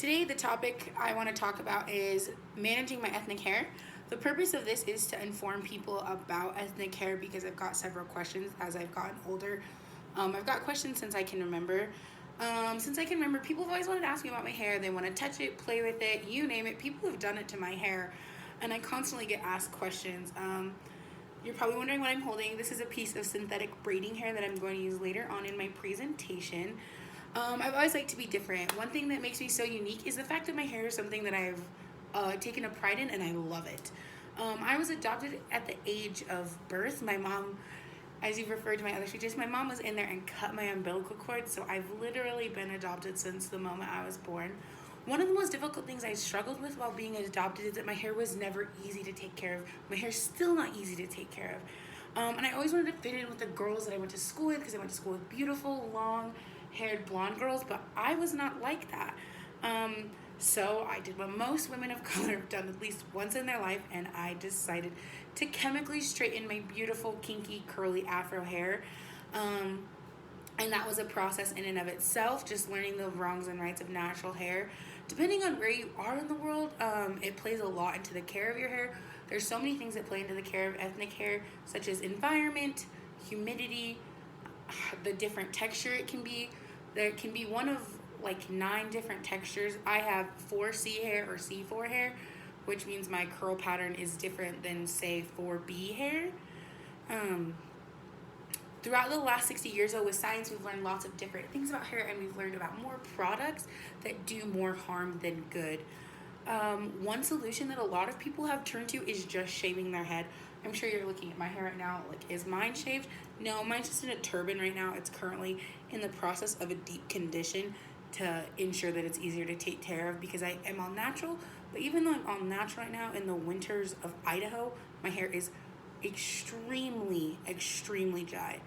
Today, the topic I want to talk about is managing my ethnic hair. The purpose of this is to inform people about ethnic hair because I've got several questions as I've gotten older. I've got questions since I can remember. People have always wanted to ask me about my hair. They want to touch it, play with it, you name it. People have done it to my hair, and I constantly get asked questions. You're probably wondering what I'm holding. This is a piece of synthetic braiding hair that I'm going to use later on in my presentation. I've always liked to be different. One thing that makes me so unique is the fact that my hair is something that I've taken a pride in, and I love it. I was adopted at the age of birth. My mom, as you've referred to my other speeches, my mom was in there and cut my umbilical cord, so I've literally been adopted since the moment I was born. One of the most difficult things I struggled with while being adopted is that my hair was never easy to take care of. My hair's still not easy to take care of. And I always wanted to fit in with the girls that I went to school with because I went to school with beautiful, long haired blonde girls, but I was not like that. So I did what most women of color have done at least once in their life, and I decided to chemically straighten my beautiful, kinky, curly afro hair. And that was a process in and of itself, just learning the wrongs and rights of natural hair. Depending on where you are in the world, it plays a lot into the care of your hair. There's so many things that play into the care of ethnic hair, such as environment, humidity, the different texture it can be. There can be one of like 9 different textures. I have 4C hair or C4 hair, which means my curl pattern is different than, say, 4B hair. Throughout the last 60 years, though, with science, we've learned lots of different things about hair, and we've learned about more products that do more harm than good. One solution that a lot of people have turned to is just shaving their head. I'm sure you're looking at my hair right now. Like, is mine shaved? No, mine's just in a turban right now. It's currently in the process of a deep condition to ensure that it's easier to take care of because I am all natural. But even though I'm all natural right now, in the winters of Idaho, my hair is extremely, extremely dry.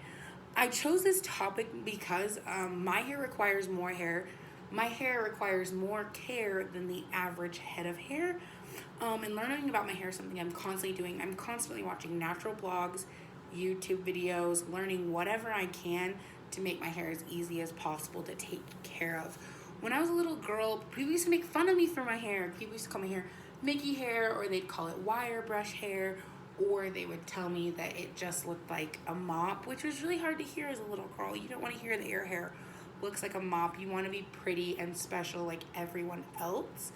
I chose this topic because my hair requires more hair. My hair requires more care than the average head of hair. And learning about my hair is something I'm constantly doing. I'm constantly watching natural blogs, YouTube videos, learning whatever I can to make my hair as easy as possible to take care of. When I was a little girl, people used to make fun of me for my hair. People used to call my hair Mickey hair, or they'd call it wire brush hair, or they would tell me that it just looked like a mop, which was really hard to hear as a little girl. You don't want to hear that your hair looks like a mop. You want to be pretty and special like everyone else.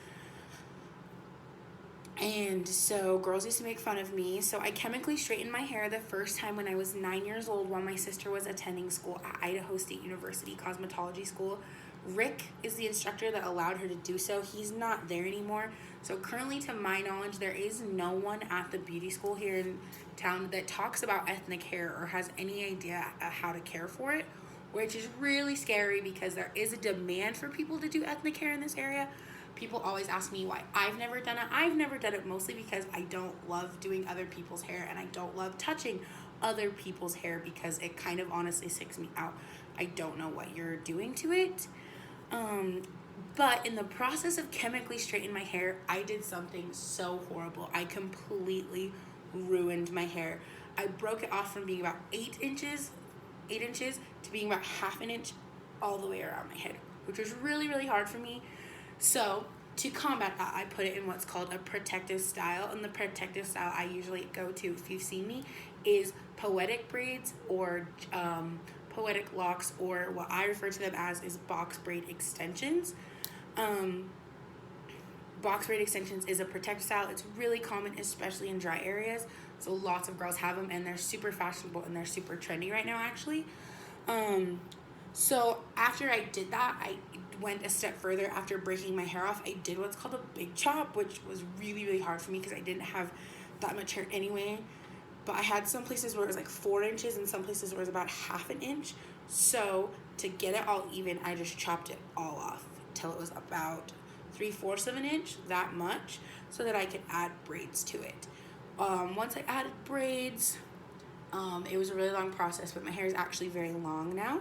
And so girls used to make fun of me. So I chemically straightened my hair the first time when I was 9 years old while my sister was attending school at Idaho State University Cosmetology School. Rick is the instructor that allowed her to do so. He's not there anymore. So currently, to my knowledge, there is no one at the beauty school here in town that talks about ethnic hair or has any idea how to care for it, which is really scary because there is a demand for people to do ethnic hair in this area. People always ask me why I've never done it. I've never done it mostly because I don't love doing other people's hair, and I don't love touching other people's hair because it kind of honestly sicks me out. I don't know what you're doing to it. But in the process of chemically straightening my hair, I did something so horrible. I completely ruined my hair. I broke it off from being about 8 inches to being about half an inch all the way around my head, which was really, really hard for me. So to combat that, I put it in what's called a protective style. And the protective style I usually go to, if you've seen me, is poetic braids or poetic locks, or what I refer to them as is box braid extensions. Box braid extensions is a protective style. It's really common, especially in dry areas. So lots of girls have them, and they're super fashionable and they're super trendy right now, actually. So after I did that, I went a step further. After breaking my hair off, I did what's called a big chop, which was really, really hard for me because I didn't have that much hair anyway. But I had some places where it was like 4 inches and some places where it was about half an inch. So to get it all even, I just chopped it all off till it was about 3/4 of an inch, that much, so that I could add braids to it. Once I added braids, it was a really long process, but my hair is actually very long now.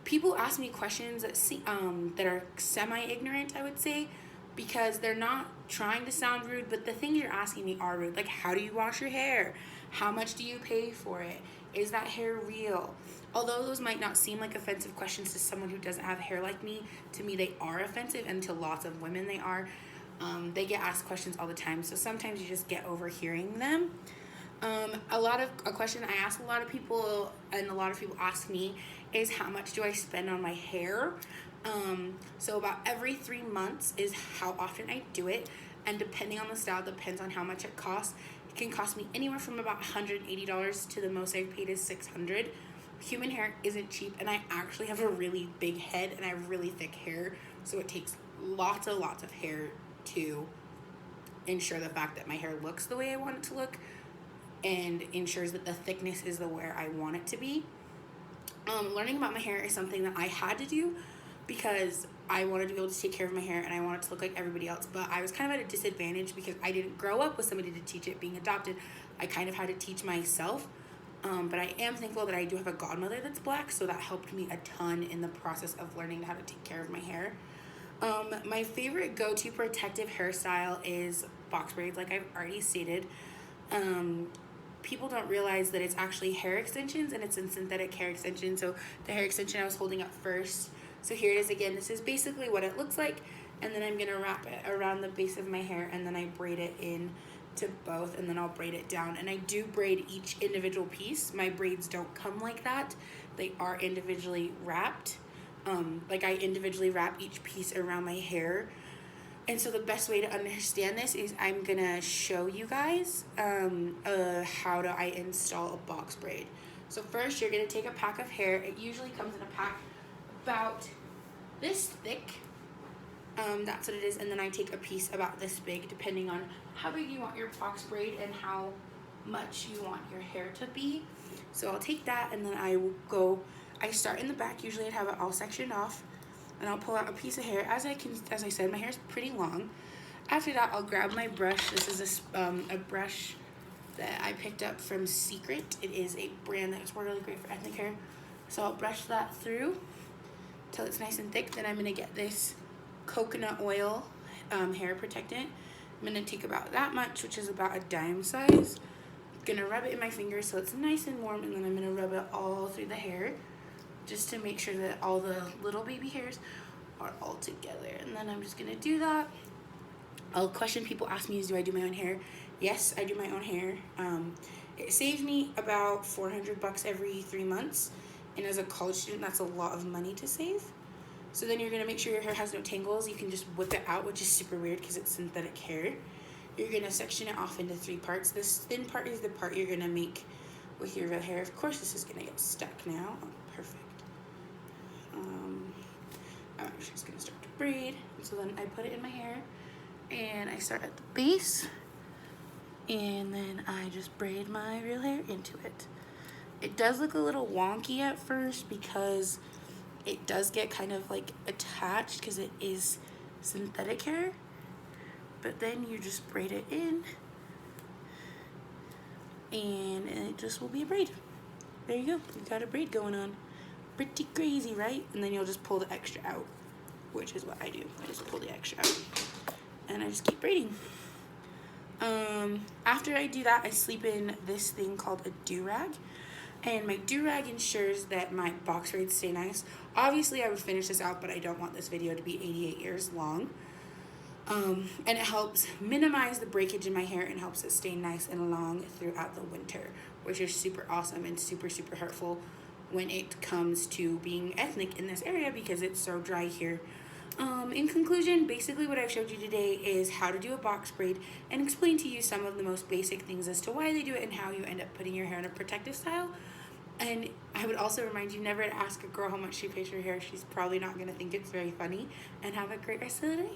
People ask me questions that are semi-ignorant, I would say, because they're not trying to sound rude, but the things you're asking me are rude. Like, how do you wash your hair? How much do you pay for it? Is that hair real? Although those might not seem like offensive questions to someone who doesn't have hair like me, to me they are offensive, and to lots of women they are. They get asked questions all the time, so sometimes you just get over hearing them. A question I ask a lot of people, and a lot of people ask me, is how much do I spend on my hair? So about every 3 months is how often I do it, and depending on the style, depends on how much it costs. It can cost me anywhere from about $180 to the most I've paid is $600. Human hair isn't cheap, and I actually have a really big head and I have really thick hair, so it takes lots of hair to ensure the fact that my hair looks the way I want it to look and ensures that the thickness is the where I want it to be. Learning about my hair is something that I had to do because I wanted to be able to take care of my hair and I wanted to look like everybody else, but I was kind of at a disadvantage because I didn't grow up with somebody to teach it. Being adopted, I kind of had to teach myself, but I am thankful that I do have a godmother that's black, so that helped me a ton in the process of learning how to take care of my hair. My favorite go-to protective hairstyle is box braids, like I've already stated. People don't realize that it's actually hair extensions, and it's a synthetic hair extension. So the hair extension I was holding up first. So here it is again. This is basically what it looks like, and then I'm gonna wrap it around the base of my hair, and then I braid it in to both, and then I'll braid it down. And I do braid each individual piece. My braids don't come like that. They are individually wrapped. Like I individually wrap each piece around my hair. And so the best way to understand this is I'm gonna show you guys how do I install a box braid. So first you're gonna take a pack of hair. It usually comes in a pack about this thick. That's what it is. And then I take a piece about this big, depending on how big you want your box braid and how much you want your hair to be. So I'll take that, and then I start in the back. Usually I'd have it all sectioned off, and I'll pull out a piece of hair. As I said, my hair is pretty long. After that, I'll grab my brush. This is a brush that I picked up from Secret. It is a brand that's really great for ethnic hair. So I'll brush that through till it's nice and thick. Then I'm gonna get this coconut oil hair protectant. I'm gonna take about that much, which is about a dime size. Gonna rub it in my fingers so it's nice and warm, and then I'm gonna rub it all through the hair, just to make sure that all the little baby hairs are all together. And then I'm just gonna do that. A question people ask me is, do I do my own hair? Yes, I do my own hair. It saves me about $400 every 3 months, and as a college student, that's a lot of money to save. So then you're gonna make sure your hair has no tangles. You can just whip it out, which is super weird because it's synthetic hair. You're gonna section it off into 3 parts. This thin part is the part you're gonna make with your real hair. Of course, this is gonna get stuck now. Oh, perfect. I'm actually just gonna start to braid. So then I put it in my hair, and I start at the base, and then I just braid my real hair into it. It does look a little wonky at first because it does get kind of like attached because it is synthetic hair, but then you just braid it in, and it just will be a braid. There you go. You got a braid going on. Pretty crazy, right? And then you'll just pull the extra out, which is what I do. I just pull the extra out, and I just keep braiding. After I do that, I sleep in this thing called a do-rag, and my do-rag ensures that my box braids stay nice. Obviously, I would finish this out, but I don't want this video to be 88 years long. And it helps minimize the breakage in my hair and helps it stay nice and long throughout the winter, which is super awesome and super helpful when it comes to being ethnic in this area because it's so dry here. In conclusion, basically what I've showed you today is how to do a box braid and explain to you some of the most basic things as to why they do it and how you end up putting your hair in a protective style. And I would also remind you never to ask a girl how much she pays for her hair. She's probably not going to think it's very funny. And have a great rest of the day.